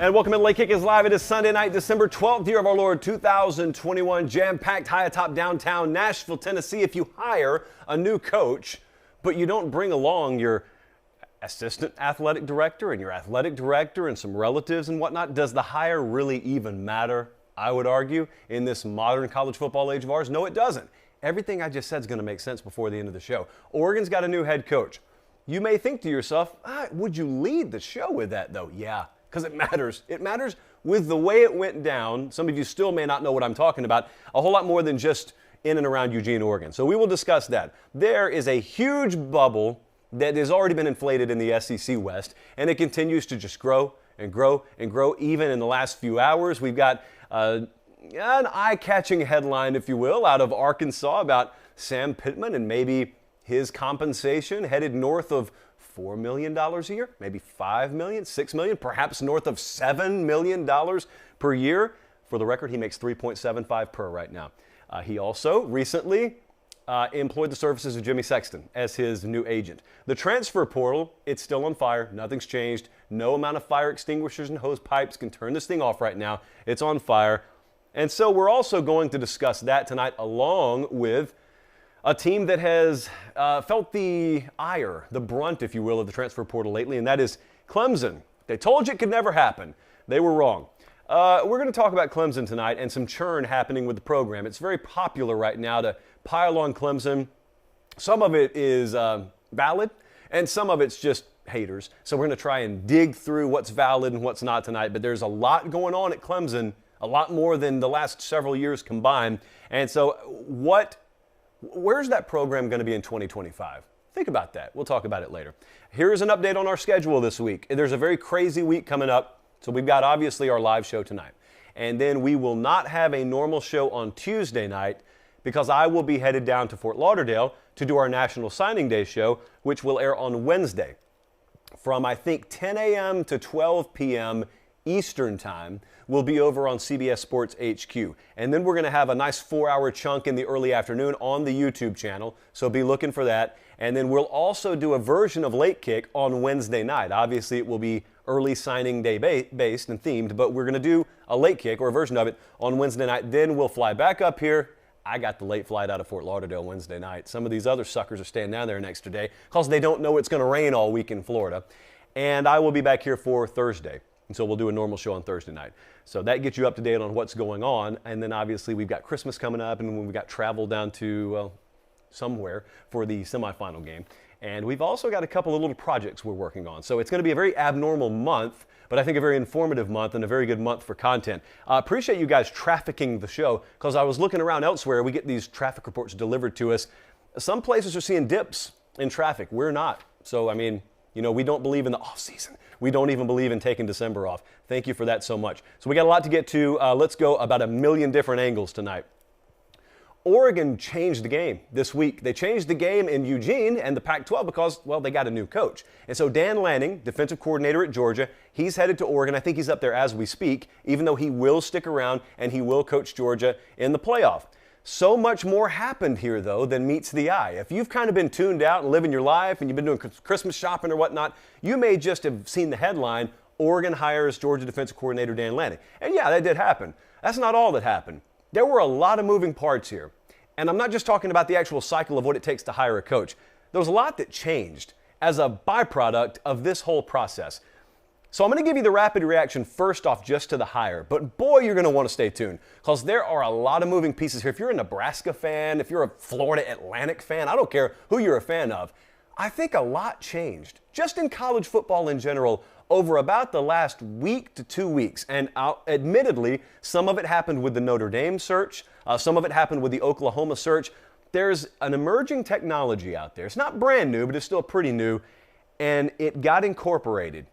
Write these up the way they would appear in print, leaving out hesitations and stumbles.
And welcome in. Late Kick is live. It is Sunday night, December 12th, year of our Lord, 2021. Jam-packed high atop downtown Nashville, Tennessee. If you hire a new coach, but you don't bring along your assistant athletic director and your athletic director and some relatives and whatnot, does the hire really even matter? I would argue, in this modern college football age of ours, no, it doesn't. Everything I just said is going to make sense before the end of the show. Oregon's got a new head coach. You may think to yourself, would you lead the show with that, though? Yeah. Because it matters. It matters with the way it went down. Some of you still may not know what I'm talking about. A whole lot more than just in and around Eugene, Oregon. So we will discuss that. There is a huge bubble that has already been inflated in the SEC West, and it continues to just grow and grow and grow. Even in the last few hours, we've got an eye-catching headline, if you will, out of Arkansas about Sam Pittman and maybe his compensation headed north of $4 million a year, maybe $5 million, $6 million, perhaps north of $7 million per year. For the record, he makes $3.75 per right now. He also recently employed the services of Jimmy Sexton as his new agent. The transfer portal, it's still on fire. Nothing's changed. No amount of fire extinguishers and hose pipes can turn this thing off right now. It's on fire. And so we're also going to discuss that tonight, along with a team that has felt the ire, the brunt, if you will, of the transfer portal lately, and that is Clemson. They told you it could never happen. They were wrong. We're going to talk about Clemson tonight and some churn happening with the program. It's very popular right now to pile on Clemson. Some of it is valid, and some of it's just haters. So we're going to try and dig through what's valid and what's not tonight. But there's a lot going on at Clemson, a lot more than the last several years combined. And so where's that program going to be in 2025? Think about that. We'll talk about it later. Here's an update on our schedule this week. There's a very crazy week coming up. So we've got obviously our live show tonight. And then we will not have a normal show on Tuesday night because I will be headed down to Fort Lauderdale to do our National Signing Day show, which will air on Wednesday from, I think, 10 a.m. to 12 p.m. Eastern Time. Will be over on CBS Sports HQ. And then we're going to have a nice 4-hour chunk in the early afternoon on the YouTube channel, so be looking for that. And then we'll also do a version of Late Kick on Wednesday night. Obviously, it will be early signing day based and themed, but we're going to do a Late Kick or a version of it on Wednesday night. Then we'll fly back up here. I got the late flight out of Fort Lauderdale Wednesday night. Some of these other suckers are staying down there an extra day because they don't know it's going to rain all week in Florida. And I will be back here for Thursday. And so we'll do a normal show on Thursday night. So that gets you up to date on what's going on. And then obviously we've got Christmas coming up, and we've got travel down to somewhere for the semifinal game. And we've also got a couple of little projects we're working on. So it's going to be a very abnormal month, but I think a very informative month and a very good month for content. I appreciate you guys trafficking the show, because I was looking around elsewhere. We get these traffic reports delivered to us. Some places are seeing dips in traffic. We're not. So, I mean, we don't believe in the off season. We don't even believe in taking December off. Thank you for that so much. So we got a lot to get to. Let's go about a million different angles tonight. Oregon changed the game this week. They changed the game in Eugene and the Pac-12 because, well, they got a new coach. And so Dan Lanning, defensive coordinator at Georgia, he's headed to Oregon. I think he's up there as we speak, even though he will stick around and he will coach Georgia in the playoff. So much more happened here, though, than meets the eye. If you've kind of been tuned out and living your life and you've been doing Christmas shopping or whatnot, you may just have seen the headline, Oregon hires Georgia defensive coordinator Dan Lanning. And yeah, that did happen. That's not all that happened. There were a lot of moving parts here. And I'm not just talking about the actual cycle of what it takes to hire a coach. There was a lot that changed as a byproduct of this whole process. So I'm going to give you the rapid reaction first off just to the hire. But boy, you're going to want to stay tuned because there are a lot of moving pieces here. If you're a Nebraska fan, if you're a Florida Atlantic fan, I don't care who you're a fan of, I think a lot changed just in college football in general over about the last week to 2 weeks. And admittedly, some of it happened with the Notre Dame search. Some of it happened with the Oklahoma search. There's an emerging technology out there. It's not brand new, but it's still pretty new. And it got incorporated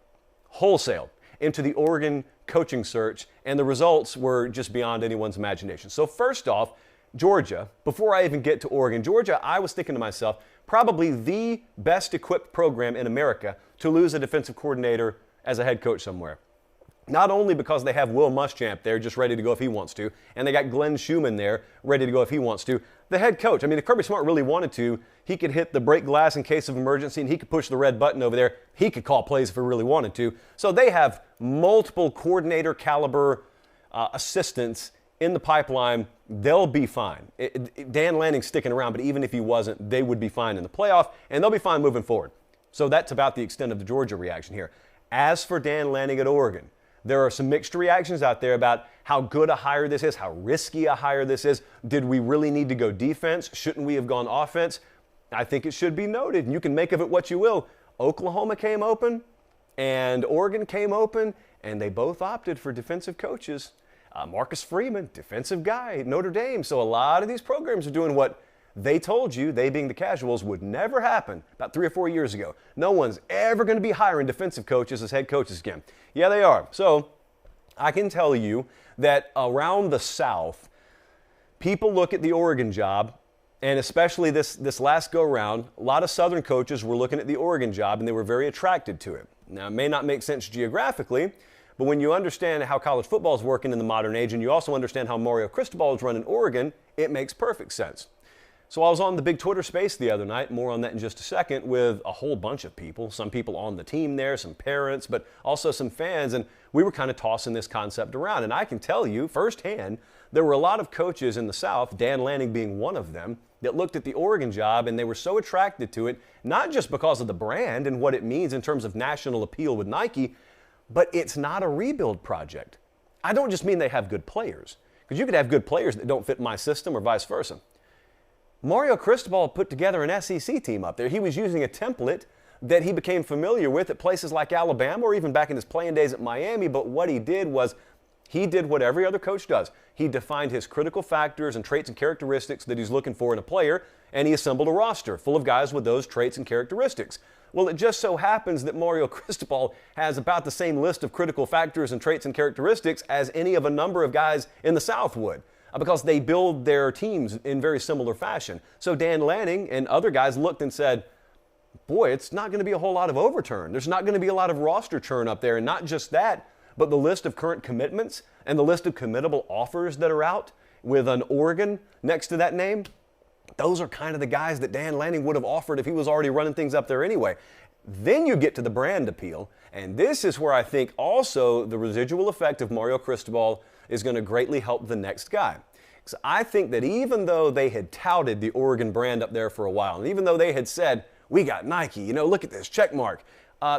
wholesale into the Oregon coaching search, and the results were just beyond anyone's imagination. So first off, Georgia, before I even get to Oregon, Georgia, I was thinking to myself, probably the best equipped program in America to lose a defensive coordinator as a head coach somewhere. Not only because they have Will Muschamp there just ready to go if he wants to, and they got Glenn Schumann there ready to go if he wants to. The head coach, I mean, if Kirby Smart really wanted to, he could hit the break glass in case of emergency, and he could push the red button over there. He could call plays if he really wanted to. So they have multiple coordinator caliber assistants in the pipeline. They'll be fine. Dan Lanning's sticking around, but even if he wasn't, they would be fine in the playoff, and they'll be fine moving forward. So that's about the extent of the Georgia reaction here. As for Dan Lanning at Oregon, there are some mixed reactions out there about how good a hire this is, how risky a hire this is. Did we really need to go defense? Shouldn't we have gone offense? I think it should be noted, and you can make of it what you will. Oklahoma came open, and Oregon came open, and they both opted for defensive coaches. Marcus Freeman, defensive guy at Notre Dame. So a lot of these programs are doing what they told you, they being the casuals, would never happen about 3 or 4 years ago. No one's ever going to be hiring defensive coaches as head coaches again. Yeah, they are. So I can tell you that around the South, people look at the Oregon job, and especially this last go-round, a lot of Southern coaches were looking at the Oregon job, and they were very attracted to it. Now, it may not make sense geographically, but when you understand how college football is working in the modern age, and you also understand how Mario Cristobal is running Oregon, it makes perfect sense. So I was on the big Twitter space the other night, more on that in just a second, with a whole bunch of people, some people on the team there, some parents, but also some fans, and we were kind of tossing this concept around. And I can tell you firsthand, there were a lot of coaches in the South, Dan Lanning being one of them, that looked at the Oregon job and they were so attracted to it, not just because of the brand and what it means in terms of national appeal with Nike, but it's not a rebuild project. I don't just mean they have good players, because you could have good players that don't fit my system or vice versa. Mario Cristobal put together an SEC team up there. He was using a template that he became familiar with at places like Alabama or even back in his playing days at Miami, but what he did was he did what every other coach does. He defined his critical factors and traits and characteristics that he's looking for in a player, and he assembled a roster full of guys with those traits and characteristics. Well, it just so happens that Mario Cristobal has about the same list of critical factors and traits and characteristics as any of a number of guys in the South would, because they build their teams in very similar fashion. So Dan Lanning and other guys looked and said, boy, it's not going to be a whole lot of overturn. There's not going to be a lot of roster churn up there. And not just that, but the list of current commitments and the list of committable offers that are out with an Oregon next to that name, those are kind of the guys that Dan Lanning would have offered if he was already running things up there anyway. Then you get to the brand appeal, and this is where I think also the residual effect of Mario Cristobal is going to greatly help the next guy. Because I think that even though they had touted the Oregon brand up there for a while, and even though they had said, we got Nike, you know, look at this, check mark,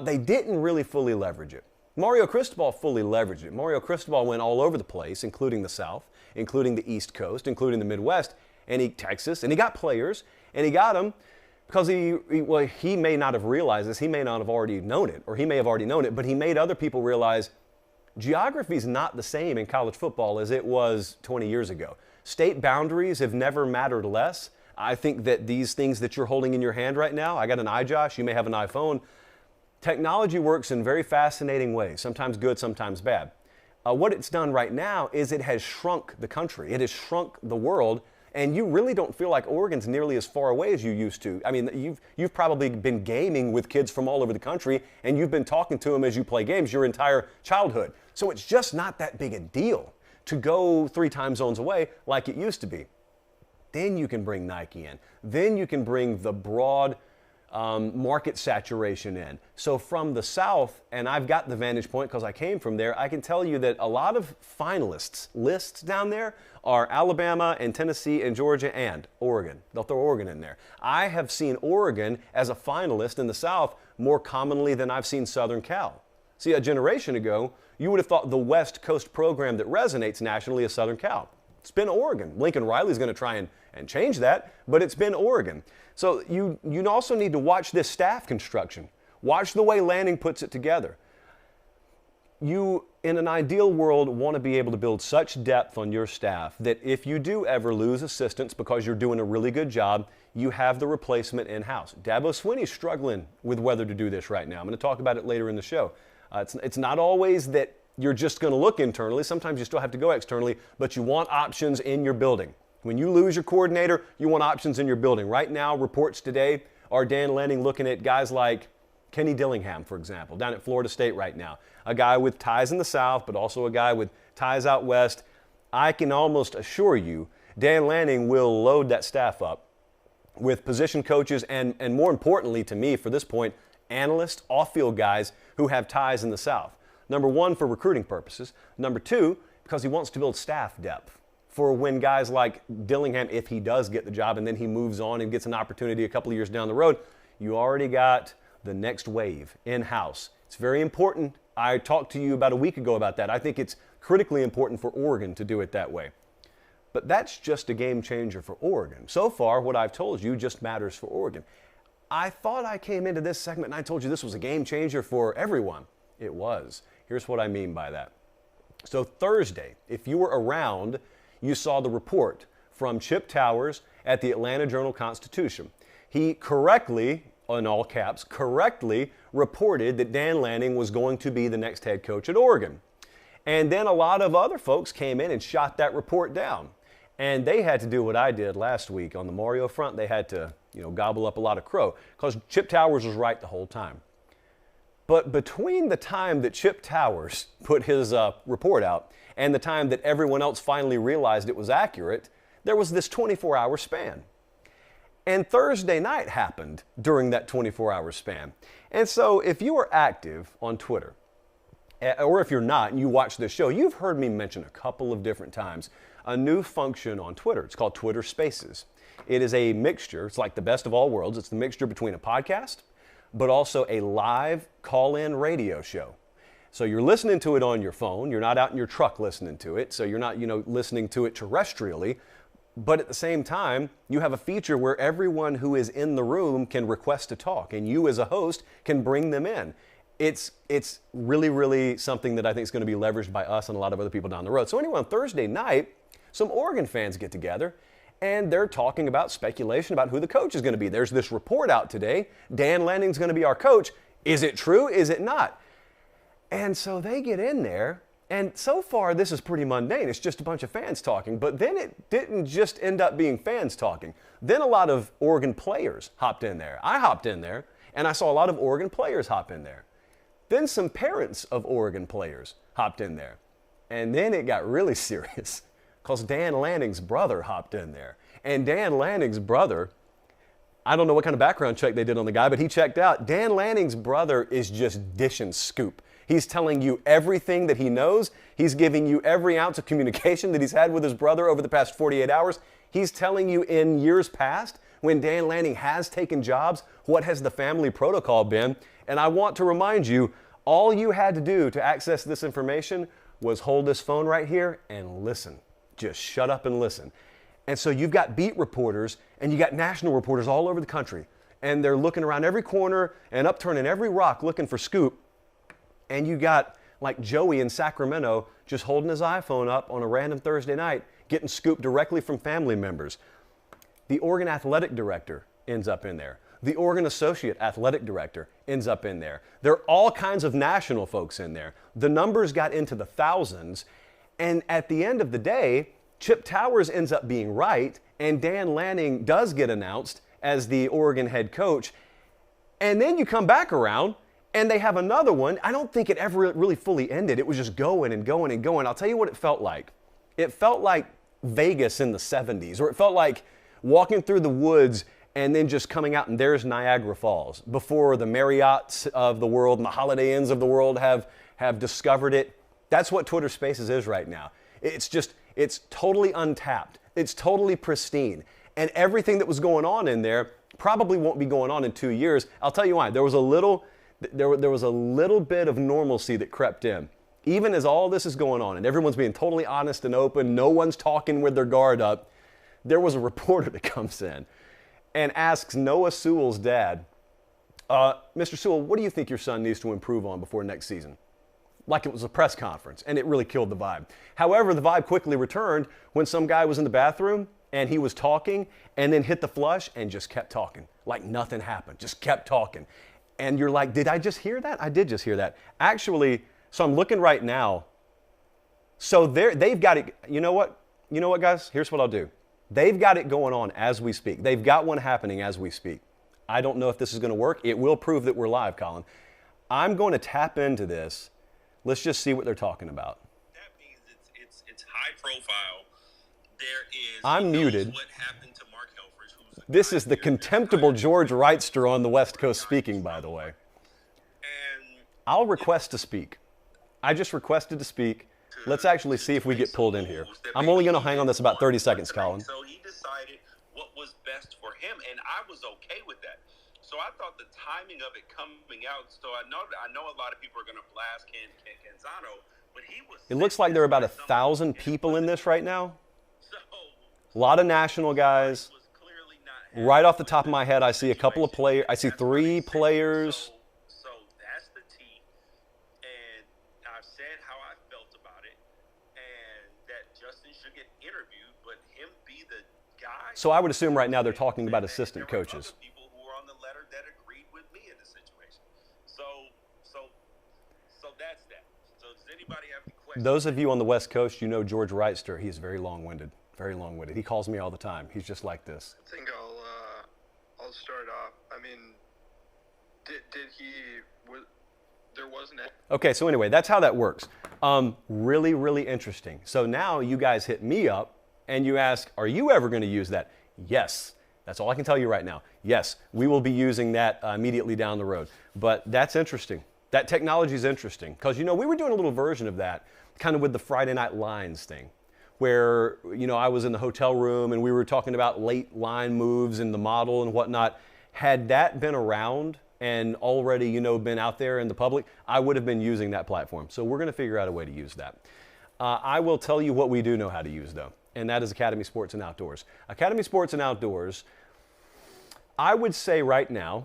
they didn't really fully leverage it. Mario Cristobal fully leveraged it. Mario Cristobal went all over the place, including the South, including the East Coast, including the Midwest, and Texas, and he got players, and he got them because he may not have realized this, he may not have already known it, or he may have already known it, but he made other people realize geography is not the same in college football as it was 20 years ago. State boundaries have never mattered less. I think that these things that you're holding in your hand right now, I got an iJosh, you may have an iPhone. Technology works in very fascinating ways, sometimes good, sometimes bad. What it's done right now is it has shrunk the country. It has shrunk the world, and you really don't feel like Oregon's nearly as far away as you used to. I mean, you've probably been gaming with kids from all over the country, and you've been talking to them as you play games your entire childhood. So it's just not that big a deal to go 3 time zones away like it used to be. Then you can bring Nike in. Then you can bring the broad market saturation in. So from the South, and I've got the vantage point because I came from there, I can tell you that a lot of finalists lists down there are Alabama and Tennessee and Georgia and Oregon. They'll throw Oregon in there. I have seen Oregon as a finalist in the South more commonly than I've seen Southern Cal. See, a generation ago, you would have thought the West Coast program that resonates nationally is Southern Cal. It's been Oregon. Lincoln Riley's going to try and change that, but it's been Oregon. So you also need to watch this staff construction. Watch the way Lanning puts it together. You, in an ideal world, want to be able to build such depth on your staff that if you do ever lose assistants because you're doing a really good job, you have the replacement in-house. Dabo Swinney's struggling with whether to do this right now. I'm going to talk about it later in the show. It's not always that you're just going to look internally. Sometimes you still have to go externally, but you want options in your building. When you lose your coordinator, you want options in your building. Right now, reports today are Dan Lanning looking at guys like Kenny Dillingham, for example, down at Florida State right now. A guy with ties in the South, but also a guy with ties out west. I can almost assure you Dan Lanning will load that staff up with position coaches and more importantly to me for this point, analysts, off-field guys who have ties in the South. Number one, for recruiting purposes. Number two, because he wants to build staff depth for when guys like Dillingham, if he does get the job and then he moves on and gets an opportunity a couple of years down the road, you already got the next wave in-house. It's very important. I talked to you about a week ago about that. I think it's critically important for Oregon to do it that way. But that's just a game changer for Oregon. So far, what I've told you just matters for Oregon. I thought I came into this segment and I told you this was a game changer for everyone. It was. Here's what I mean by that. So Thursday, if you were around, you saw the report from Chip Towers at the Atlanta Journal-Constitution. He correctly, in all caps, correctly reported that Dan Lanning was going to be the next head coach at Oregon. And then a lot of other folks came in and shot that report down. And they had to do what I did last week on the Mario front. They had to, gobble up a lot of crow because Chip Towers was right the whole time. But between the time that Chip Towers put his report out and the time that everyone else finally realized it was accurate, there was this 24-hour span. And Thursday night happened during that 24-hour span. And so if you are active on Twitter, or if you're not and you watch this show, you've heard me mention a couple of different times a new function on Twitter. It's called Twitter Spaces. It is a mixture. It's like the best of all worlds. It's the mixture between a podcast, but also a live call-in radio show. So you're listening to it on your phone. You're not out in your truck listening to it. So you're not, listening to it terrestrially. But at the same time, you have a feature where everyone who is in the room can request to talk, and you as a host can bring them in. It's really, really something that I think is going to be leveraged by us and a lot of other people down the road. So anyway, on Thursday night, some Oregon fans get together, and they're talking about speculation about who the coach is going to be. There's this report out today. Dan Lanning's going to be our coach. Is it true? Is it not? And so they get in there, and so far this is pretty mundane. It's just a bunch of fans talking. But then it didn't just end up being fans talking. Then a lot of Oregon players hopped in there. I hopped in there, and I saw a lot of Oregon players hop in there. Then some parents of Oregon players hopped in there. And then it got really serious because Dan Lanning's brother hopped in there. And Dan Lanning's brother, I don't know what kind of background check they did on the guy, but he checked out. Dan Lanning's brother is just dishing scoop. He's telling you everything that he knows. He's giving you every ounce of communication that he's had with his brother over the past 48 hours. He's telling you in years past, when Dan Lanning has taken jobs, what has the family protocol been? And I want to remind you, all you had to do to access this information was hold this phone right here and listen. Just shut up and listen. And so you've got beat reporters and you got national reporters all over the country. And they're looking around every corner and upturning every rock looking for scoop. And you got like Joey in Sacramento just holding his iPhone up on a random Thursday night, getting scoop directly from family members. The Oregon athletic director ends up in there. The Oregon Associate Athletic Director ends up in there. There are all kinds of national folks in there. The numbers got into the thousands. And at the end of the day, Chip Towers ends up being right, and Dan Lanning does get announced as the Oregon head coach. And then you come back around, and they have another one. I don't think it ever really fully ended. It was just going and going and going. I'll tell you what it felt like. It felt like Vegas in the 70s, or it felt like walking through the woods and then just coming out and there's Niagara Falls before the Marriotts of the world and the Holiday Inns of the world have discovered it. That's what Twitter Spaces is right now. It's totally untapped. It's totally pristine. And everything that was going on in there probably won't be going on in 2 years. I'll tell you why. There was a little bit of normalcy that crept in. Even as all this is going on and everyone's being totally honest and open, no one's talking with their guard up, there was a reporter that comes in and asks Noah Sewell's dad, Mr. Sewell, what do you think your son needs to improve on before next season? Like it was a press conference, and it really killed the vibe. However, the vibe quickly returned when some guy was in the bathroom and he was talking and then hit the flush and just kept talking like nothing happened, just kept talking. And you're like, did I just hear that? I did just hear that. Actually, so I'm looking right now. So they've got it. You know what, guys? Here's what I'll do. They've got it going on as we speak. They've got one happening as we speak. I don't know if this is going to work. It will prove that we're live, Colin. I'm going to tap into this. Let's just see what they're talking about. That means it's high profile. There is. I'm muted. What happened to Mark Helfrich, who's this is the contemptible George Wrightster on the West Coast speaking, by the way. And I'll request to speak. I just requested to speak. Let's actually see if we get pulled in here. I'm only going to hang on this about 30 seconds, Colin. So he decided what was best for him, and I was okay with that. So I thought the timing of it coming out. So I know a lot of people are going to blast Canzano, but he was. It looks like there are about 1,000 people in this right now. A lot of national guys. Right off the top of my head, I see a couple of players. I see 3 players. So that's the T. And I've said how I felt about it, and that Justin should get interviewed, but him be the guy. So I would assume right now they're talking about assistant coaches. People who were on the letter that agreed with me in the situation. So that's that. So does anybody have any questions? Those of you on the West Coast, you know George Wrightster. He's very long-winded. Very long-winded. He calls me all the time. He's just like this. I think I'll start off. I mean, there wasn't. Okay, so anyway, that's how that works. Really, really interesting. So now you guys hit me up and you ask, are you ever going to use that? Yes. That's all I can tell you right now. Yes, we will be using that immediately down the road. But that's interesting. That technology is interesting because, we were doing a little version of that kind of with the Friday Night Lines thing, where, I was in the hotel room and we were talking about late line moves and the model and whatnot. Had that been around and already, been out there in the public, I would have been using that platform. So we're going to figure out a way to use that. I will tell you what we do know how to use, though, and that is Academy Sports and Outdoors. Academy Sports and Outdoors, I would say right now,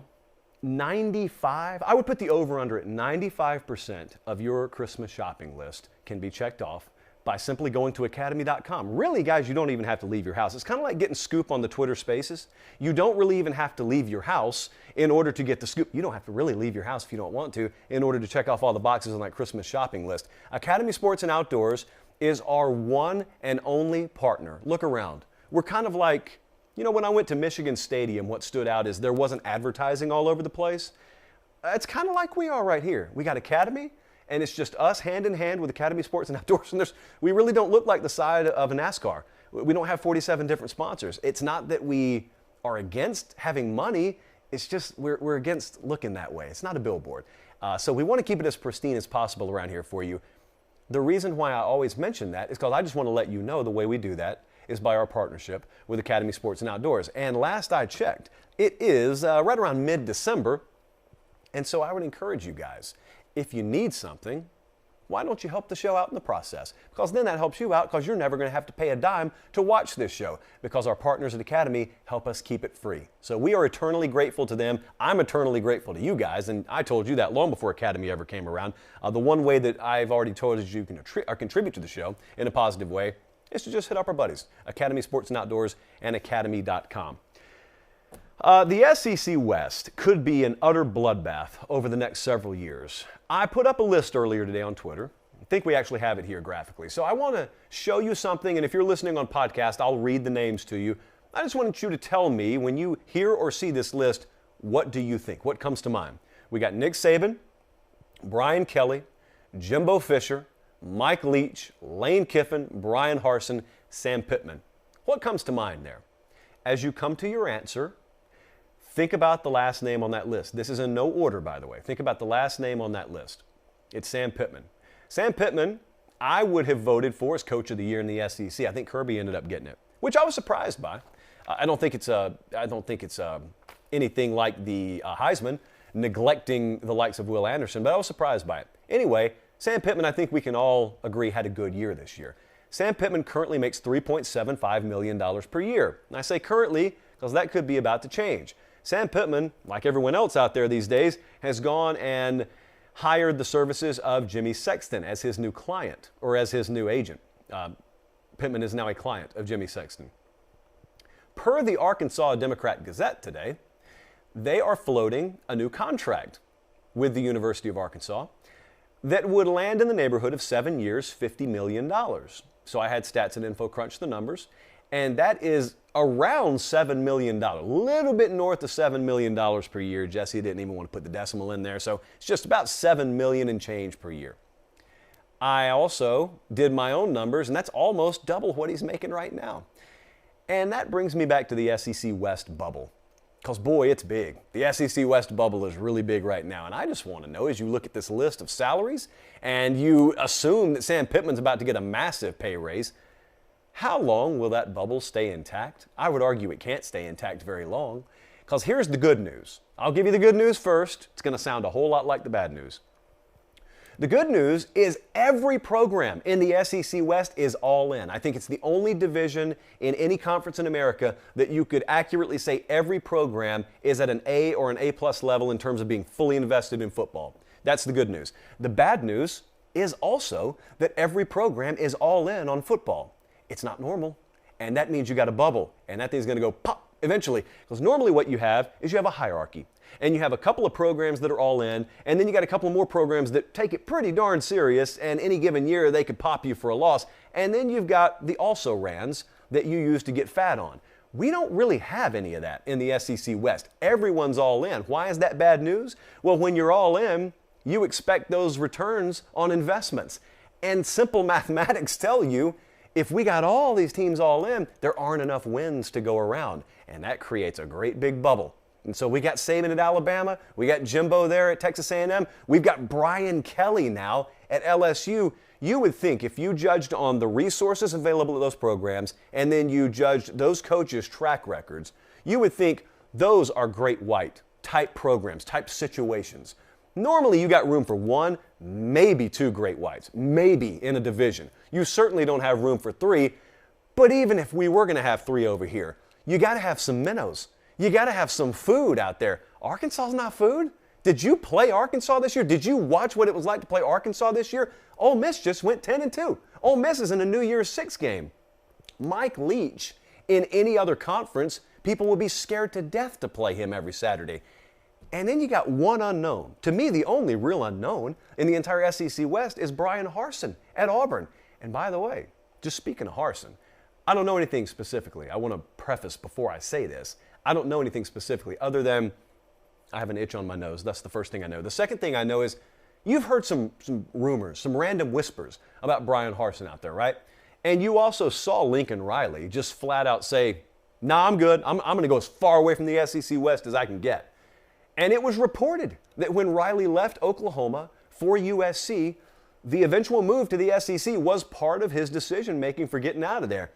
I would put the over-under at 95% of your Christmas shopping list can be checked off by simply going to academy.com. Really, guys, you don't even have to leave your house. It's kind of like getting scoop on the Twitter Spaces. You don't really even have to leave your house in order to get the scoop. You don't have to really leave your house if you don't want to in order to check off all the boxes on that Christmas shopping list. Academy Sports and Outdoors is our one and only partner. Look around. We're kind of like, when I went to Michigan Stadium, what stood out is there wasn't advertising all over the place. It's kind of like we are right here. We got Academy, and it's just us hand in hand with Academy Sports and Outdoors. And we really don't look like the side of a NASCAR. We don't have 47 different sponsors. It's not that we are against having money. It's just we're against looking that way. It's not a billboard. So we want to keep it as pristine as possible around here for you. The reason why I always mention that is because I just want to let you know the way we do that is by our partnership with Academy Sports and Outdoors. And last I checked, it is right around mid-December. And so I would encourage you guys, if you need something, why don't you help the show out in the process? Because then that helps you out because you're never going to have to pay a dime to watch this show because our partners at Academy help us keep it free. So we are eternally grateful to them. I'm eternally grateful to you guys, and I told you that long before Academy ever came around. The one way that I've already told you you can contribute to the show in a positive way is to just hit up our buddies, Academy Sports and Outdoors and academy.com. The SEC West could be an utter bloodbath over the next several years. I put up a list earlier today on Twitter. I think we actually have it here graphically. So I want to show you something, and if you're listening on podcast, I'll read the names to you. I just want you to tell me, when you hear or see this list, what do you think? What comes to mind? We got Nick Saban, Brian Kelly, Jimbo Fisher, Mike Leach, Lane Kiffin, Brian Harsin, Sam Pittman. What comes to mind there? As you come to your answer, think about the last name on that list. This is in no order, by the way. Think about the last name on that list. It's Sam Pittman. Sam Pittman, I would have voted for as Coach of the Year in the SEC. I think Kirby ended up getting it, which I was surprised by. I don't think it's anything like the Heisman, neglecting the likes of Will Anderson, but I was surprised by it. Anyway, Sam Pittman, I think we can all agree, had a good year this year. Sam Pittman currently makes $3.75 million per year. And I say currently because that could be about to change. Sam Pittman, like everyone else out there these days, has gone and hired the services of Jimmy Sexton as his new client or as his new agent. Pittman is now a client of Jimmy Sexton. Per the Arkansas Democrat-Gazette today, they are floating a new contract with the University of Arkansas that would land in the neighborhood of 7 years, $50 million. So I had Stats and Info crunch the numbers, and that is around $7 million, a little bit north of $7 million per year. Jesse didn't even want to put the decimal in there, so it's just about $7 million and change per year. I also did my own numbers, and that's almost double what he's making right now. And that brings me back to the SEC West bubble. Because, boy, it's big. The SEC West bubble is really big right now. And I just want to know, as you look at this list of salaries and you assume that Sam Pittman's about to get a massive pay raise, how long will that bubble stay intact? I would argue it can't stay intact very long. Because here's the good news. I'll give you the good news first. It's going to sound a whole lot like the bad news. The good news is every program in the SEC West is all in. I think it's the only division in any conference in America that you could accurately say every program is at an A or an A+ level in terms of being fully invested in football. That's the good news. The bad news is also that every program is all in on football. It's not normal, and that means you got a bubble, and that thing's going to go pop eventually. Because normally what you have is you have a hierarchy. And you have a couple of programs that are all in, and then you got a couple more programs that take it pretty darn serious, and any given year they could pop you for a loss. And then you've got the also-rans that you use to get fat on. We don't really have any of that in the SEC West. Everyone's all in. Why is that bad news? Well, when you're all in, you expect those returns on investments. And simple mathematics tell you, if we got all these teams all in, there aren't enough wins to go around. And that creates a great big bubble. And so we got Saban at Alabama, we got Jimbo there at Texas A&M, we've got Brian Kelly now at LSU. You would think if you judged on the resources available at those programs and then you judged those coaches' track records, you would think those are great white type programs, type situations. Normally you got room for one, maybe two great whites, maybe in a division. You certainly don't have room for three, but even if we were going to have three over here, you got to have some minnows. You got to have some food out there. Arkansas's not food. Did you play Arkansas this year? Did you watch what it was like to play Arkansas this year? Ole Miss just went 10-2. Ole Miss is in a New Year's Six game. Mike Leach, in any other conference, people would be scared to death to play him every Saturday. And then you got one unknown. To me, the only real unknown in the entire SEC West is Brian Harsin at Auburn. And by the way, just speaking of Harsin, I don't know anything specifically. I want to preface before I say this. I don't know anything specifically other than I have an itch on my nose. That's the first thing I know. The second thing I know is you've heard some rumors, some random whispers about Brian Harsin out there, right? And you also saw Lincoln Riley just flat out say, nah, I'm good. I'm going to go as far away from the SEC West as I can get. And it was reported that when Riley left Oklahoma for USC, the eventual move to the SEC was part of his decision making for getting out of there.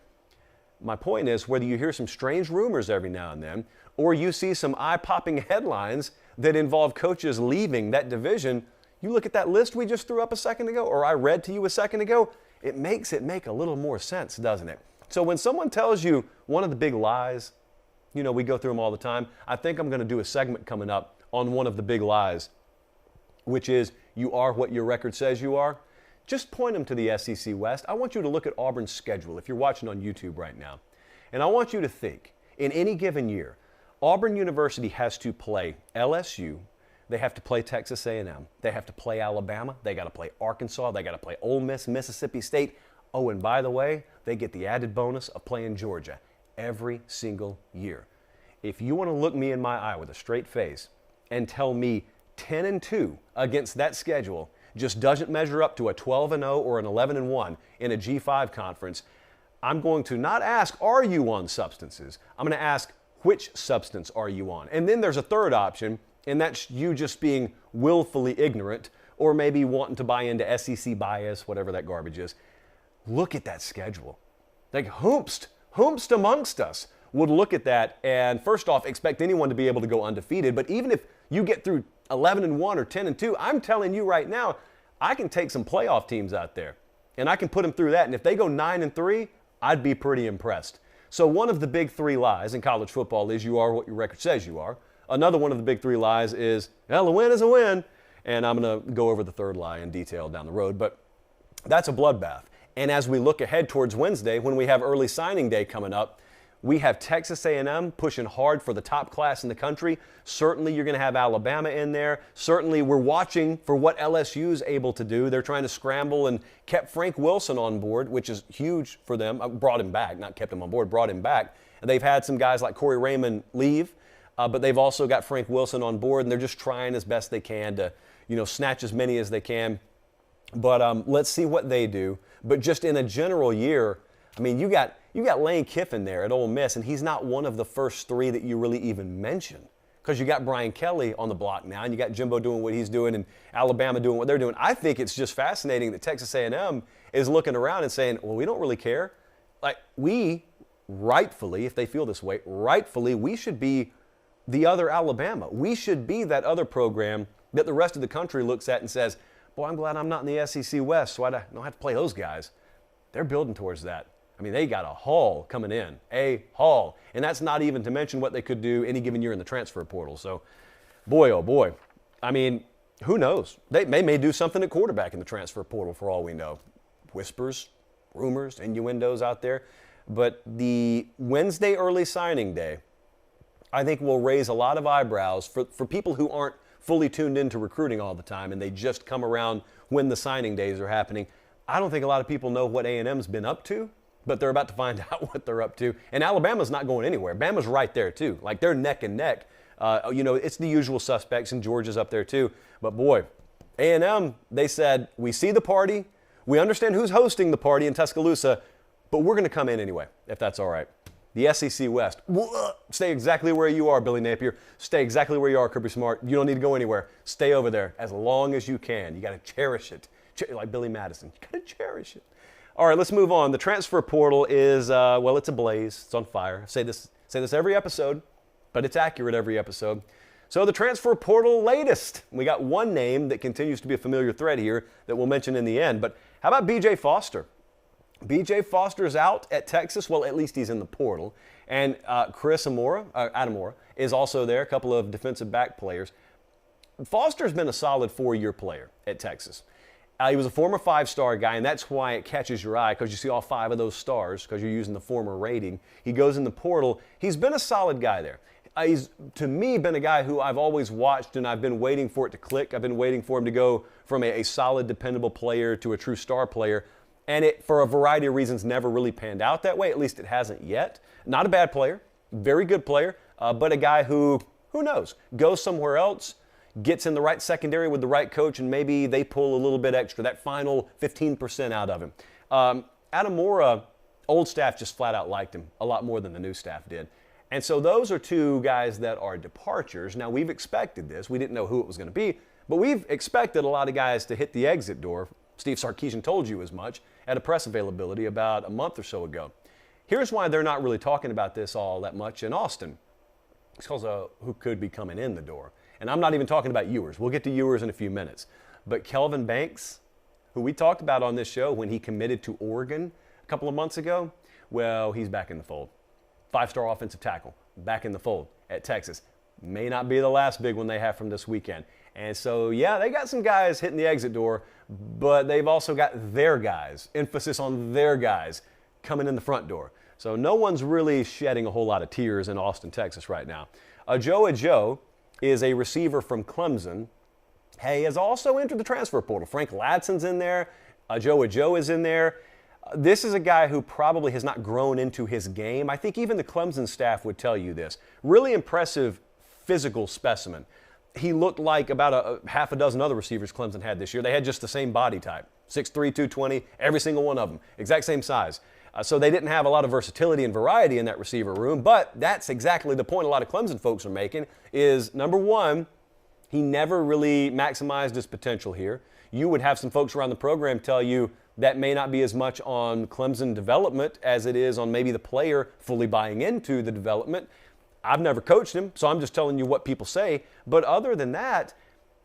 My point is, whether you hear some strange rumors every now and then, or you see some eye-popping headlines that involve coaches leaving that division, you look at that list we just threw up a second ago, or I read to you a second ago, it makes it make a little more sense, doesn't it? So when someone tells you one of the big lies, you know, we go through them all the time. I think I'm going to do a segment coming up on one of the big lies, which is you are what your record says you are. Just point them to the SEC West. I want you to look at Auburn's schedule if you're watching on YouTube right now. And I want you to think, in any given year, Auburn University has to play LSU, they have to play Texas A&M, they have to play Alabama, they got to play Arkansas, they got to play Ole Miss, Mississippi State. Oh, and by the way, they get the added bonus of playing Georgia every single year. If you want to look me in my eye with a straight face and tell me 10-2 against that schedule just doesn't measure up to a 12-0 or an 11-1 in a G5 conference, I'm going to not ask, are you on substances? I'm going to ask, which substance are you on? And then there's a third option, and that's you just being willfully ignorant or maybe wanting to buy into SEC bias, whatever that garbage is. Look at that schedule. Like whomst amongst us would look at that and first off expect anyone to be able to go undefeated. But even if you get through 11-1 or 10-2, I'm telling you right now, I can take some playoff teams out there and I can put them through that. And if they go 9-3, I'd be pretty impressed. So one of the big three lies in college football is you are what your record says you are. Another one of the big three lies is, well, a win is a win. And I'm going to go over the third lie in detail down the road. But that's a bloodbath. And as we look ahead towards Wednesday, when we have early signing day coming up, We have Texas A&M pushing hard for the top class in the country. Certainly you're going to have Alabama in there. Certainly we're watching for what LSU is able to do. They're trying to scramble and kept Frank Wilson on board, which is huge for them. Brought him back, not kept him on board, brought him back. And they've had some guys like Corey Raymond leave, but they've also got Frank Wilson on board, and they're just trying as best they can to, snatch as many as they can. But let's see what they do. But just in a general year, I mean, you got Lane Kiffin there at Ole Miss, and he's not one of the first three that you really even mention, because you got Brian Kelly on the block now, and you got Jimbo doing what he's doing, and Alabama doing what they're doing. I think it's just fascinating that Texas A&M is looking around and saying, well, we don't really care. Like, we rightfully, if they feel this way, rightfully, we should be the other Alabama. We should be that other program that the rest of the country looks at and says, boy, I'm glad I'm not in the SEC West, so I don't have to play those guys. They're building towards that. I mean, they got a haul coming in, a haul. And that's not even to mention what they could do any given year in the transfer portal. So, boy, oh boy. I mean, who knows? They may do something at quarterback in the transfer portal for all we know. Whispers, rumors, innuendos out there. But the Wednesday early signing day, I think, will raise a lot of eyebrows for people who aren't fully tuned into recruiting all the time and they just come around when the signing days are happening. I don't think a lot of people know what A&M's been up to, but they're about to find out what they're up to. And Alabama's not going anywhere. Bama's right there, too. Like, they're neck and neck. It's the usual suspects, and Georgia's up there, too. But, boy, A&M, they said, we see the party. We understand who's hosting the party in Tuscaloosa, but we're going to come in anyway, if that's all right. The SEC West. Stay exactly where you are, Billy Napier. Stay exactly where you are, Kirby Smart. You don't need to go anywhere. Stay over there as long as you can. You got to cherish it. Like Billy Madison. You got to cherish it. All right, let's move on. The transfer portal is, it's ablaze. It's on fire. I say this every episode, but it's accurate every episode. So the transfer portal latest. We got one name that continues to be a familiar thread here that we'll mention in the end. But how about B.J. Foster? B.J. Foster's out at Texas. Well, at least he's in the portal. And Chris Adamora is also there, a couple of defensive back players. Foster's been a solid 4-year player at Texas. He was a former 5-star guy, and that's why it catches your eye, because you see all 5 of those stars because you're using the former rating. He goes in the portal. He's been a solid guy there. He's, to me, been a guy who I've always watched, and I've been waiting for it to click. I've been waiting for him to go from a solid, dependable player to a true star player. And it, for a variety of reasons, never really panned out that way. At least it hasn't yet. Not a bad player, very good player, but a guy who knows, goes somewhere else, gets in the right secondary with the right coach, and maybe they pull a little bit extra, that final 15% out of him. Adamora, old staff just flat out liked him a lot more than the new staff did. And so those are 2 guys that are departures. Now, we've expected this. We didn't know who it was going to be, but we've expected a lot of guys to hit the exit door. Steve Sarkisian told you as much at a press availability about a month or so ago. Here's why they're not really talking about this all that much in Austin. It's because of who could be coming in the door. And I'm not even talking about Ewers. We'll get to Ewers in a few minutes. But Kelvin Banks, who we talked about on this show when he committed to Oregon a couple of months ago, well, he's back in the fold. 5-star offensive tackle, back in the fold at Texas. May not be the last big one they have from this weekend. And so, yeah, they got some guys hitting the exit door, but they've also got their guys, emphasis on their guys, coming in the front door. So no one's really shedding a whole lot of tears in Austin, Texas right now. Joe is a receiver from Clemson. He has also entered the transfer portal. Frank Ladson's in there. Joe is in there. This is a guy who probably has not grown into his game. I think even the Clemson staff would tell you this. Really impressive physical specimen. He looked like about a half a dozen other receivers Clemson had this year. They had just the same body type, 6'3", 220, every single one of them, exact same size. So they didn't have a lot of versatility and variety in that receiver room, but that's exactly the point a lot of Clemson folks are making is, number one, he never really maximized his potential here. You would have some folks around the program tell you that may not be as much on Clemson development as it is on maybe the player fully buying into the development. I've never coached him, so I'm just telling you what people say. But other than that,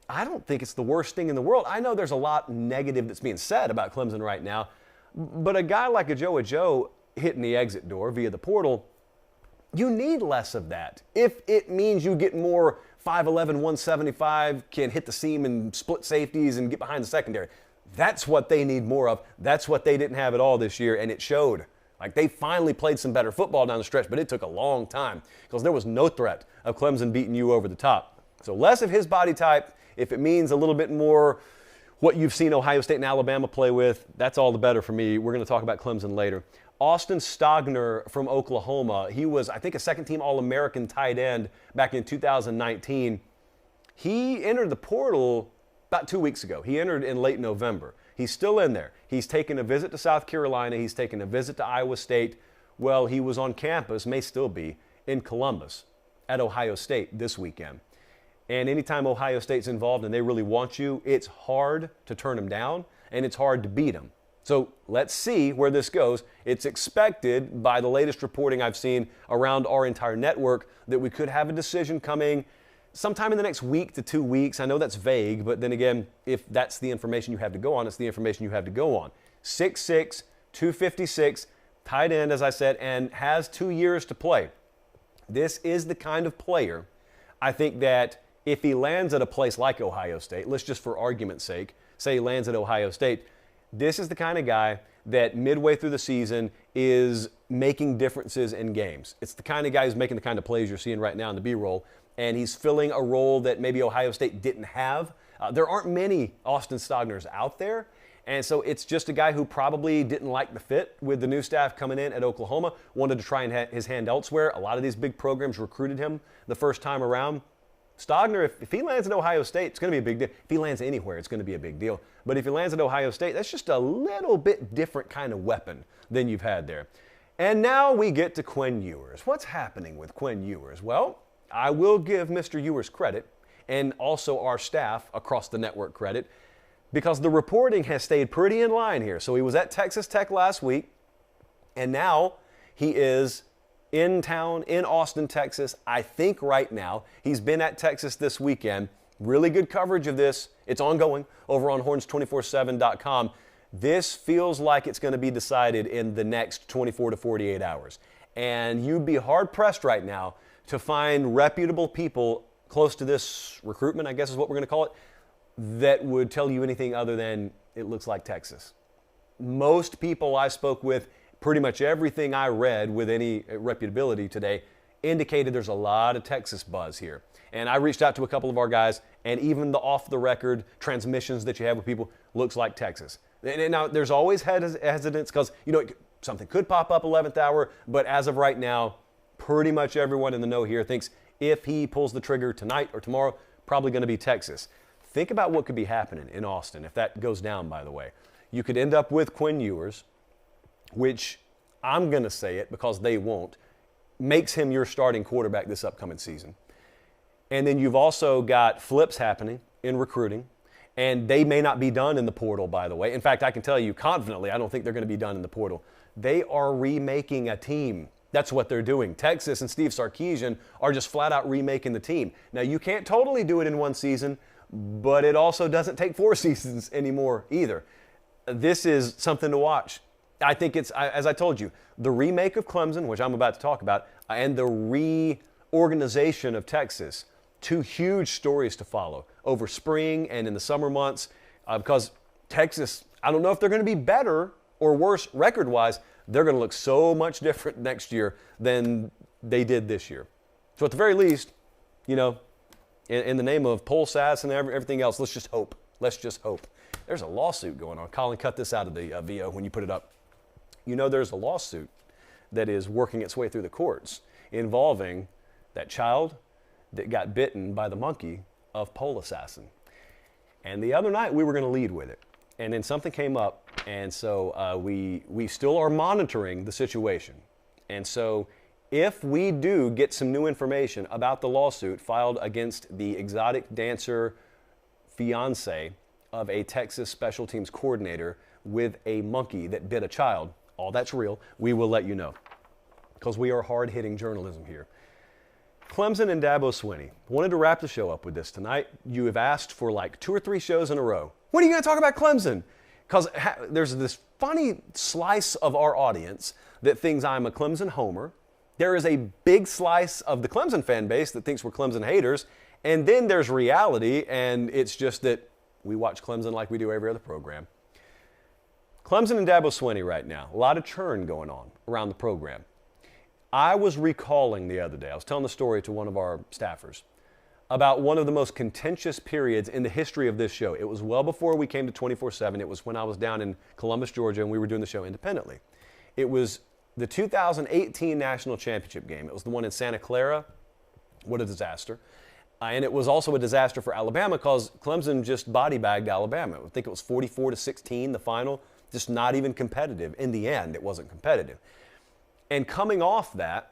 I don't think it's the worst thing in the world. I know there's a lot negative that's being said about Clemson right now, but a guy like a Joe hitting the exit door via the portal, you need less of that. If it means you get more 5'11", 175, can hit the seam and split safeties and get behind the secondary, that's what they need more of. That's what they didn't have at all this year, and it showed. Like, they finally played some better football down the stretch, but it took a long time because there was no threat of Clemson beating you over the top. So less of his body type. If it means a little bit more what you've seen Ohio State and Alabama play with, that's all the better for me. We're going to talk about Clemson later. Austin Stogner from Oklahoma. He was, I think, a second-team All-American tight end back in 2019. He entered the portal about 2 weeks ago. He entered in late November. He's still in there. He's taken a visit to South Carolina. He's taken a visit to Iowa State. Well, he was on campus, may still be, in Columbus at Ohio State this weekend. And anytime Ohio State's involved and they really want you, it's hard to turn them down and it's hard to beat them. So let's see where this goes. It's expected by the latest reporting I've seen around our entire network that we could have a decision coming sometime in the next week to 2 weeks. I know that's vague, but then again, if that's the information you have to go on, it's the information you have to go on. 6'6", 256, tight end, as I said, and has 2 years to play. This is the kind of player, I think, that if he lands at a place like Ohio State, let's just for argument's sake, say he lands at Ohio State, this is the kind of guy that midway through the season is making differences in games. It's the kind of guy who's making the kind of plays you're seeing right now in the B-roll, and he's filling a role that maybe Ohio State didn't have. There aren't many Austin Stogners out there, and so it's just a guy who probably didn't like the fit with the new staff coming in at Oklahoma, wanted to try and have his hand elsewhere. A lot of these big programs recruited him the first time around. Stogner, if he lands at Ohio State, it's going to be a big deal. If he lands anywhere, it's going to be a big deal. But if he lands at Ohio State, that's just a little bit different kind of weapon than you've had there. And now we get to Quinn Ewers. What's happening with Quinn Ewers? Well, I will give Mr. Ewers credit, and also our staff across the network credit, because the reporting has stayed pretty in line here. So he was at Texas Tech last week, and now he is in town in Austin, Texas. I think right now he's been at Texas this weekend. Really good coverage of this. It's ongoing over on horns247.com. This feels like it's going to be decided in the next 24 to 48 hours. And you'd be hard-pressed right now to find reputable people close to this recruitment, I guess is what we're going to call it, that would tell you anything other than it looks like Texas. Most people I spoke with, pretty much everything I read with any reputability today indicated there's a lot of Texas buzz here. And I reached out to a couple of our guys, and even the off-the-record transmissions that you have with people looks like Texas. And now, there's always hesitance because, something could pop up 11th hour, but as of right now, pretty much everyone in the know here thinks if he pulls the trigger tonight or tomorrow, probably going to be Texas. Think about what could be happening in Austin if that goes down, by the way. You could end up with Quinn Ewers, which I'm going to say it because they won't, makes him your starting quarterback this upcoming season. And then you've also got flips happening in recruiting, and they may not be done in the portal, by the way. In fact, I can tell you confidently, I don't think they're going to be done in the portal. They are remaking a team. That's what they're doing. Texas and Steve Sarkisian are just flat out remaking the team. Now, you can't totally do it in one season, but it also doesn't take 4 seasons anymore either. This is something to watch. I think it's, as I told you, the remake of Clemson, which I'm about to talk about, and the reorganization of Texas, 2 huge stories to follow over spring and in the summer months, because Texas, I don't know if they're going to be better or worse record-wise. They're going to look so much different next year than they did this year. So at the very least, in the name of poll sass and everything else, let's just hope. Let's just hope. There's a lawsuit going on. Colin, cut this out of the VO when you put it up. There's a lawsuit that is working its way through the courts involving that child that got bitten by the monkey of Pole Assassin. And the other night we were going to lead with it. And then something came up, and so we still are monitoring the situation. And so if we do get some new information about the lawsuit filed against the exotic dancer fiance of a Texas special teams coordinator with a monkey that bit a child, all that's real, we will let you know. Because we are hard-hitting journalism here. Clemson and Dabo Swinney. Wanted to wrap the show up with this tonight. You have asked for like 2 or 3 shows in a row. When are you going to talk about Clemson? Because there's this funny slice of our audience that thinks I'm a Clemson homer. There is a big slice of the Clemson fan base that thinks we're Clemson haters. And then there's reality, and it's just that we watch Clemson like we do every other program. Clemson and Dabo Swinney right now, a lot of churn going on around the program. I was recalling the other day, I was telling the story to one of our staffers about one of the most contentious periods in the history of this show. It was well before we came to 24/7. It was when I was down in Columbus, Georgia, and we were doing the show independently. It was the 2018 National Championship game. It was the one in Santa Clara. What a disaster. And it was also a disaster for Alabama because Clemson just body-bagged Alabama. I think it was 44-16, the final. Just not even competitive. In the end, it wasn't competitive. And coming off that,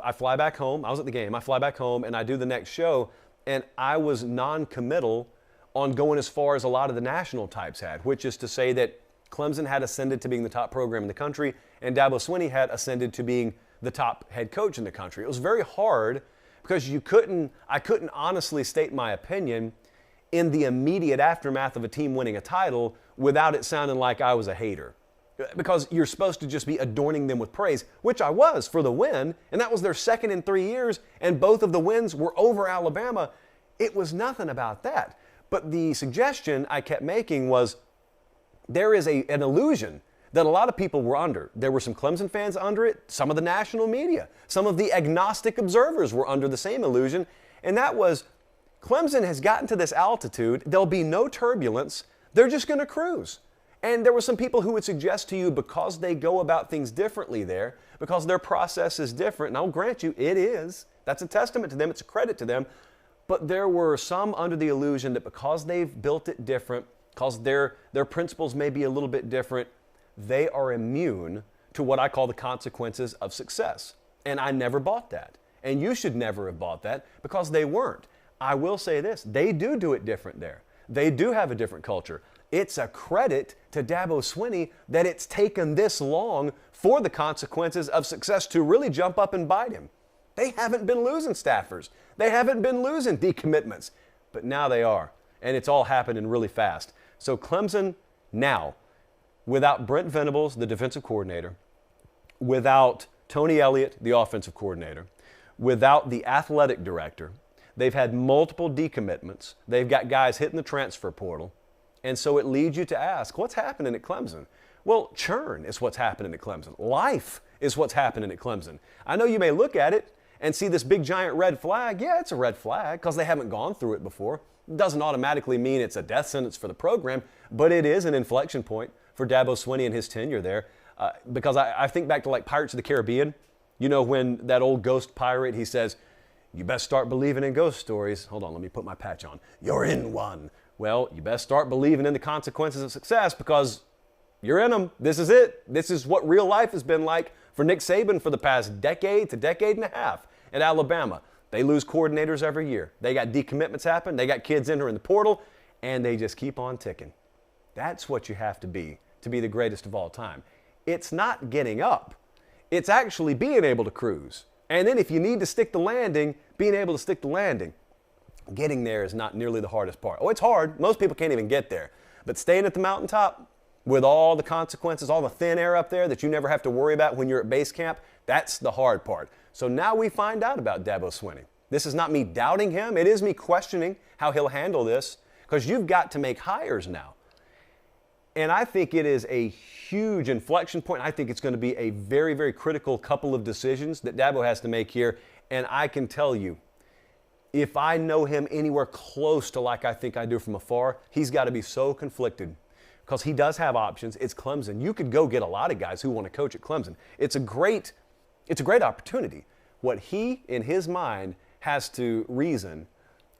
I fly back home. I was at the game. I fly back home, and I do the next show, and I was non-committal on going as far as a lot of the national types had, which is to say that Clemson had ascended to being the top program in the country, and Dabo Swinney had ascended to being the top head coach in the country. It was very hard because I couldn't honestly state my opinion in the immediate aftermath of a team winning a title without it sounding like I was a hater. Because you're supposed to just be adorning them with praise, which I was for the win, and that was their second in 3 years, and both of the wins were over Alabama. It was nothing about that. But the suggestion I kept making was there is an illusion that a lot of people were under. There were some Clemson fans under it, some of the national media, some of the agnostic observers were under the same illusion, and that was Clemson has gotten to this altitude, there'll be no turbulence, they're just going to cruise. And there were some people who would suggest to you because they go about things differently there, because their process is different, and I'll grant you it is. That's a testament to them, it's a credit to them. But there were some under the illusion that because they've built it different, because their principles may be a little bit different, they are immune to what I call the consequences of success. And I never bought that. And you should never have bought that because they weren't. I will say this, they do it different there. They do have a different culture. It's a credit to Dabo Swinney that it's taken this long for the consequences of success to really jump up and bite him. They haven't been losing staffers. They haven't been losing decommitments. But now they are. And it's all happening really fast. So Clemson now, without Brent Venables, the defensive coordinator, without Tony Elliott, the offensive coordinator, without the athletic director, they've had multiple decommitments. They've got guys hitting the transfer portal. And so it leads you to ask, what's happening at Clemson? Well, churn is what's happening at Clemson. Life is what's happening at Clemson. I know you may look at it and see this big giant red flag. Yeah, it's a red flag because they haven't gone through it before. It doesn't automatically mean it's a death sentence for the program, but it is an inflection point for Dabo Swinney and his tenure there. Because I think back to like Pirates of the Caribbean. You know, when that old ghost pirate, he says, you best start believing in ghost stories. Hold on, let me put my patch on. You're in one. Well, you best start believing in the consequences of success because you're in them. This is it. This is what real life has been like for Nick Saban for the past decade to decade and a half at Alabama. They lose coordinators every year. They got decommitments happen. They got kids entering the portal, and they just keep on ticking. That's what you have to be the greatest of all time. It's not getting up. It's actually being able to cruise. And then if you need to stick the landing, being able to stick the landing. Getting there is not nearly the hardest part. Oh, it's hard. Most people can't even get there. But staying at the mountaintop with all the consequences, all the thin air up there that you never have to worry about when you're at base camp, that's the hard part. So now we find out about Dabo Swinney. This is not me doubting him. It is me questioning how he'll handle this because you've got to make hires now. And I think it is a huge inflection point. I think it's going to be a very, very critical couple of decisions that Dabo has to make here. And I can tell you, if I know him anywhere close to like I think I do from afar, he's got to be so conflicted because he does have options. It's Clemson. You could go get a lot of guys who want to coach at Clemson. It's a great opportunity. What he, in his mind, has to reason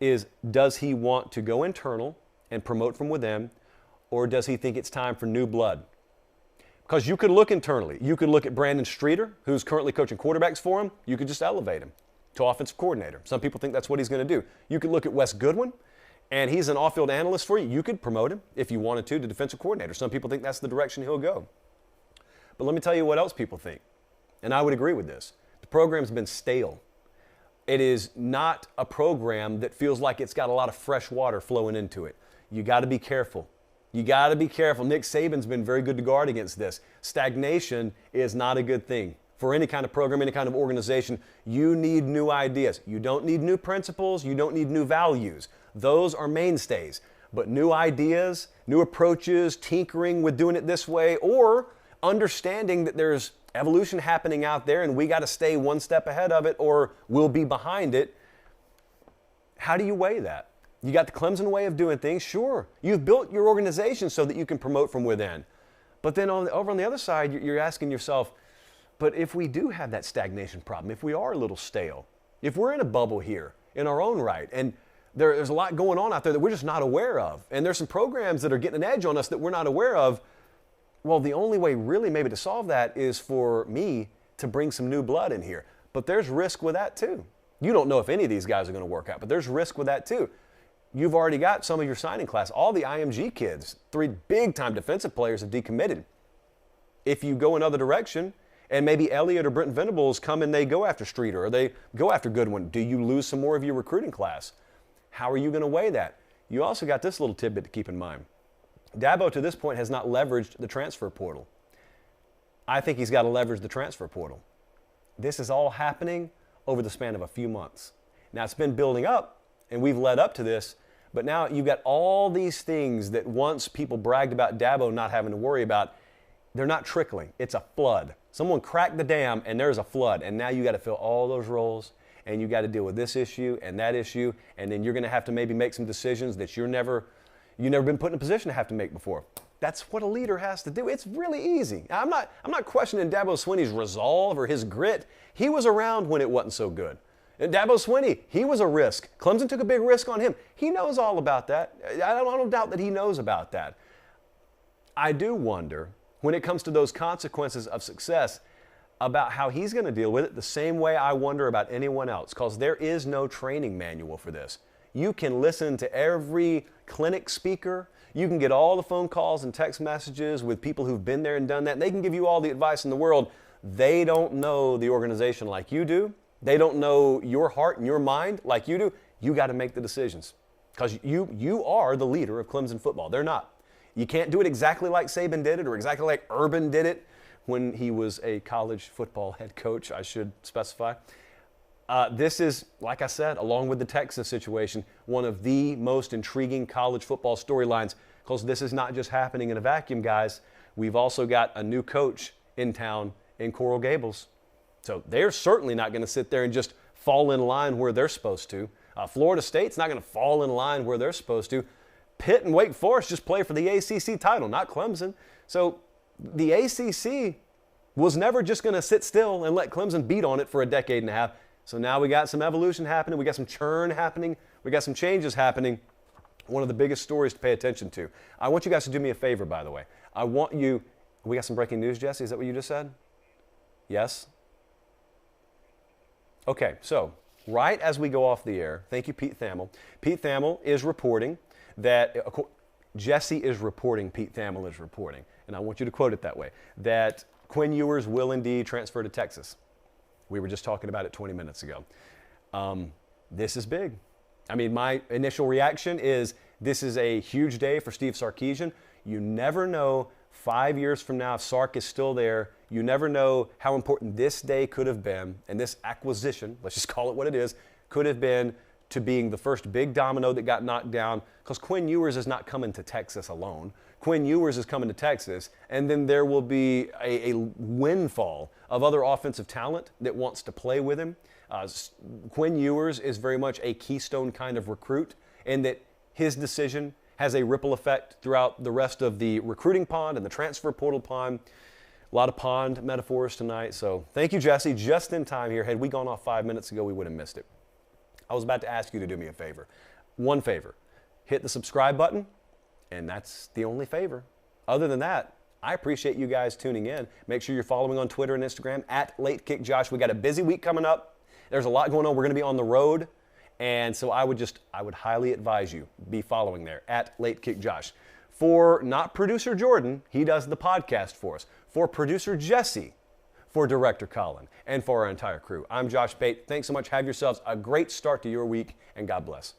is, does he want to go internal and promote from within, or does he think it's time for new blood? Because you could look internally. You could look at Brandon Streeter, who's currently coaching quarterbacks for him. You could just elevate him to offensive coordinator. Some people think that's what he's going to do. You could look at Wes Goodwin, and he's an off-field analyst for you. You could promote him if you wanted to defensive coordinator. Some people think that's the direction he'll go. But let me tell you what else people think, and I would agree with this. The program's been stale. It is not a program that feels like it's got a lot of fresh water flowing into it. You got to be careful. You got to be careful. Nick Saban's been very good to guard against this. Stagnation is not a good thing. For any kind of program, any kind of organization, you need new ideas. You don't need new principles. You don't need new values. Those are mainstays. but new ideas, new approaches, tinkering with doing it this way, or understanding that there's evolution happening out there and we got to stay one step ahead of it or we'll be behind it. How do you weigh that? You got the Clemson way of doing things, sure. You've built your organization so that you can promote from within. But then over on the other side, you're asking yourself, but if we do have that stagnation problem, if we are a little stale, if we're in a bubble here in our own right, and there's a lot going on out there that we're just not aware of, and there's some programs that are getting an edge on us that we're not aware of, well, the only way really maybe to solve that is for me to bring some new blood in here. But there's risk with that too. You don't know if any of these guys are going to work out, but there's risk with that too. You've already got some of your signing class. All the IMG kids, 3 big-time defensive players have decommitted. If you go another direction, and maybe Elliott or Brent Venables come and they go after Streeter or they go after Goodwin, do you lose some more of your recruiting class? How are you going to weigh that? You also got this little tidbit to keep in mind. Dabo, to this point, has not leveraged the transfer portal. I think he's got to leverage the transfer portal. This is all happening over the span of a few months. Now, it's been building up, and we've led up to this, but now you've got all these things that once people bragged about Dabo not having to worry about, they're not trickling. It's a flood. Someone cracked the dam, and there's a flood, and now you got to fill all those roles, and you got to deal with this issue and that issue, and then you're going to have to maybe make some decisions that you've never been put in a position to have to make before. That's what a leader has to do. It's really easy. I'm not questioning Dabo Swinney's resolve or his grit. He was around when it wasn't so good. And Dabo Swinney, he was a risk. Clemson took a big risk on him. He knows all about that. I don't doubt that he knows about that. I do wonder, when it comes to those consequences of success, about how he's going to deal with it the same way I wonder about anyone else, because there is no training manual for this. You can listen to every clinic speaker. You can get all the phone calls and text messages with people who've been there and done that, and they can give you all the advice in the world. They don't know the organization like you do. They don't know your heart and your mind like you do. You got to make the decisions, because you are the leader of Clemson football. They're not. You can't do it exactly like Saban did it or exactly like Urban did it when he was a college football head coach, I should specify. This is, like I said, along with the Texas situation, one of the most intriguing college football storylines, because this is not just happening in a vacuum, guys. We've also got a new coach in town in Coral Gables. So they're certainly not going to sit there and just fall in line where they're supposed to. Florida State's not going to fall in line where they're supposed to. Pitt and Wake Forest just play for the ACC title, not Clemson. So the ACC was never just going to sit still and let Clemson beat on it for a decade and a half. So now we got some evolution happening. We got some churn happening. We got some changes happening. One of the biggest stories to pay attention to. I want you guys to do me a favor, by the way. We got some breaking news, Jesse? Is that what you just said? Yes? Okay, so right as we go off the air, thank you, Pete Thamel. Pete Thamel is reporting that, Jesse is reporting, Pete Thamel is reporting, and I want you to quote it that way, that Quinn Ewers will indeed transfer to Texas. We were just talking about it 20 minutes ago. This is big. I mean, my initial reaction is this is a huge day for Steve Sarkisian. You never know 5 years from now if Sark is still there. You never know how important this day could have been, and this acquisition, let's just call it what it is, could have been to being the first big domino that got knocked down, because Quinn Ewers is not coming to Texas alone. Quinn Ewers is coming to Texas, and then there will be a windfall of other offensive talent that wants to play with him. Quinn Ewers is very much a keystone kind of recruit, in that his decision has a ripple effect throughout the rest of the recruiting pond and the transfer portal pond. A lot of pond metaphors tonight, so thank you, Jesse. Just in time here. Had we gone off 5 minutes ago, we would have missed it. I was about to ask you to do me a favor. One favor. Hit the subscribe button, and that's the only favor. Other than that, I appreciate you guys tuning in. Make sure you're following on Twitter and Instagram at LateKickJosh. We got a busy week coming up. There's a lot going on. We're going to be on the road, and so I would highly advise you be following there at LateKickJosh. For not producer Jordan, he does the podcast for us. For producer Jesse, for director Colin, and for our entire crew, I'm Josh Pate. Thanks so much. Have yourselves a great start to your week, and God bless.